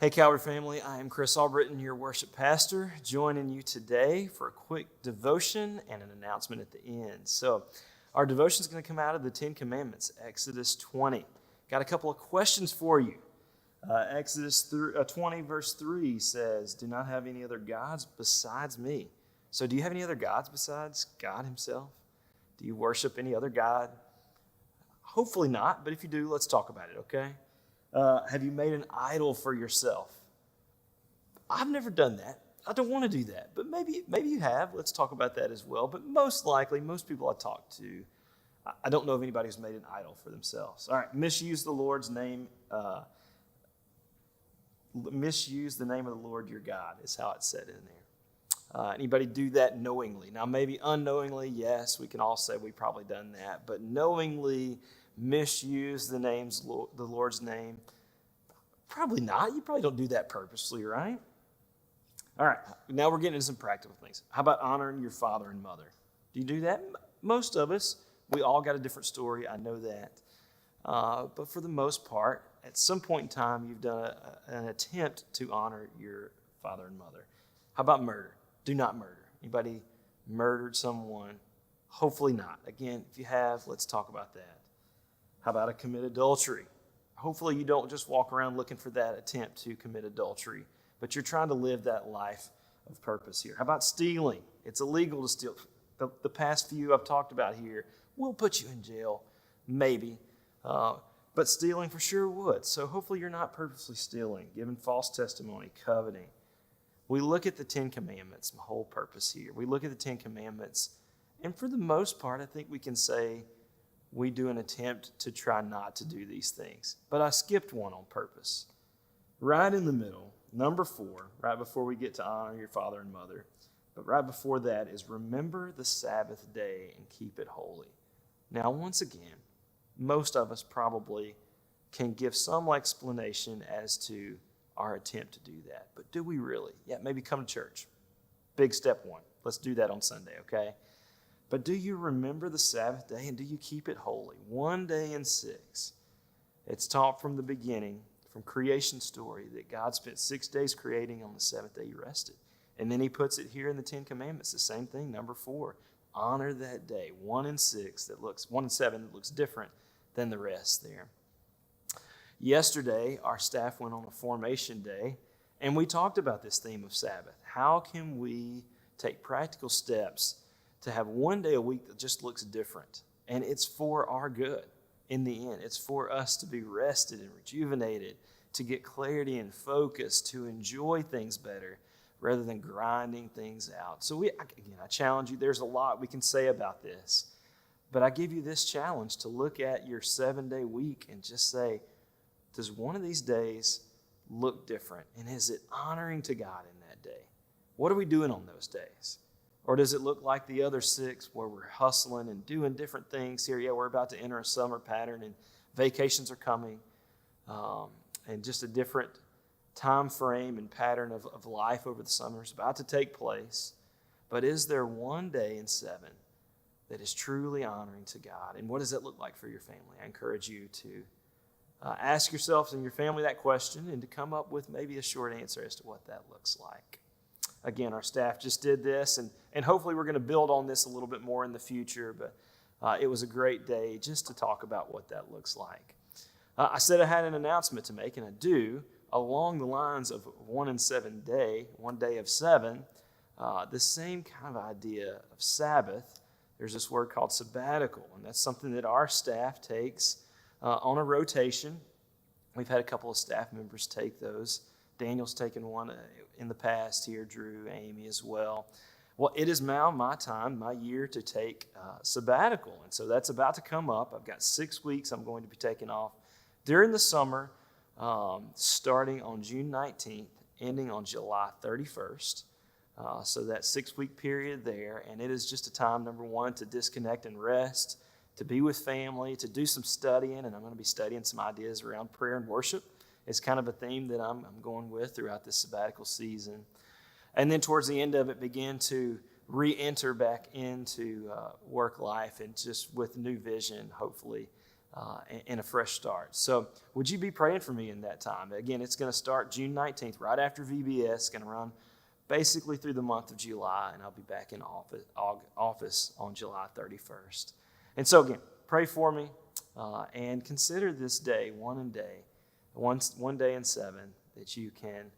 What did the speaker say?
Hey Calvary family, I am Chris Albritton, your worship pastor, joining you today for a quick devotion and an announcement at the end. So our devotion is going to come out of the Ten Commandments, Exodus 20. Got a couple of questions for you. Exodus 20 verse 3 says, "Do not have any other gods besides me." So do you have any other gods besides God himself? Do you worship any other God? Hopefully not, but if you do, let's talk about it, okay? Have you made an idol for yourself? I've never done that. I don't want to do that, but maybe you have. Let's talk about that as well. But most likely, most people I talk to, I don't know of anybody who's made an idol for themselves. All right, misuse the Lord's name. Misuse the name of the Lord your God is how it's said in there. Anybody do that knowingly? Now, maybe unknowingly, yes, we can all say we've probably done that, but knowingly misuse the Lord's name, probably not. You probably don't do that purposely, right? All right, now we're getting into some practical things. How about honoring your father and mother? Do you do that? Most of us, we all got a different story. I know that. But for the most part, at some point in time, you've done an attempt to honor your father and mother. How about murder? Do not murder. Anybody murdered someone? Hopefully not. Again, if you have, let's talk about that. How about commit adultery? Hopefully you don't just walk around looking for that attempt to commit adultery, but you're trying to live that life of purpose here. How about stealing? It's illegal to steal. The past few I've talked about here will put you in jail, maybe, but stealing for sure would. So hopefully you're not purposely stealing, giving false testimony, coveting. We look at the Ten Commandments, my whole purpose here. We look at the Ten Commandments, and for the most part, I think we can say we do an attempt to try not to do these things. But I skipped one on purpose. Right in the middle, number 4, right before we get to honor your father and mother, but right before that is remember the Sabbath day and keep it holy. Now, once again, most of us probably can give some explanation as to our attempt to do that. But do we really? Yeah, maybe come to church. Big step 1. Let's do that on Sunday, okay? But do you remember the Sabbath day and do you keep it holy? 1 day in 6. It's taught from the beginning, from creation story, that God spent 6 days creating. On the 7th day he rested. And then he puts it here in the Ten Commandments, the same thing, number 4. Honor that day, 1 and 7 that looks different than the rest there. Yesterday, our staff went on a formation day, and we talked about this theme of Sabbath. How can we take practical steps to have 1 day a week that just looks different? And it's for our good in the end. It's for us to be rested and rejuvenated, to get clarity and focus, to enjoy things better rather than grinding things out. So I challenge you. There's a lot we can say about this, but I give you this challenge to look at your 7-day week and just say, does one of these days look different? And is it honoring to God in that day? What are we doing on those days? Or does it look like the other 6 where we're hustling and doing different things here? Yeah, we're about to enter a summer pattern and vacations are coming, and just a different time frame and pattern of life over the summer is about to take place. But is there 1 day in 7 that is truly honoring to God? And what does that look like for your family? I encourage you to ask yourselves and your family that question and to come up with maybe a short answer as to what that looks like. Again, our staff just did this, and hopefully we're going to build on this a little bit more in the future, but it was a great day just to talk about what that looks like. I said I had an announcement to make, and I do, along the lines of 1 day of 7, the same kind of idea of Sabbath. There's this word called sabbatical, and that's something that our staff takes on a rotation. We've had a couple of staff members take those. Daniel's taken one in the past here, Drew, Amy as well. Well, it is now my time, my year to take sabbatical, and so that's about to come up. I've got 6 weeks I'm going to be taking off during the summer, starting on June 19th, ending on July 31st. So that 6-week period there, and it is just a time, number 1, to disconnect and rest, to be with family, to do some studying, and I'm going to be studying some ideas around prayer and worship. It's kind of a theme that I'm going with throughout this sabbatical season. And then towards the end of it, begin to re-enter back into work life and just with new vision, hopefully, and a fresh start. So would you be praying for me in that time? Again, it's going to start June 19th, right after VBS, going to run basically through the month of July, and I'll be back in office on July 31st. And so again, pray for me and consider this day one day in 7 that you can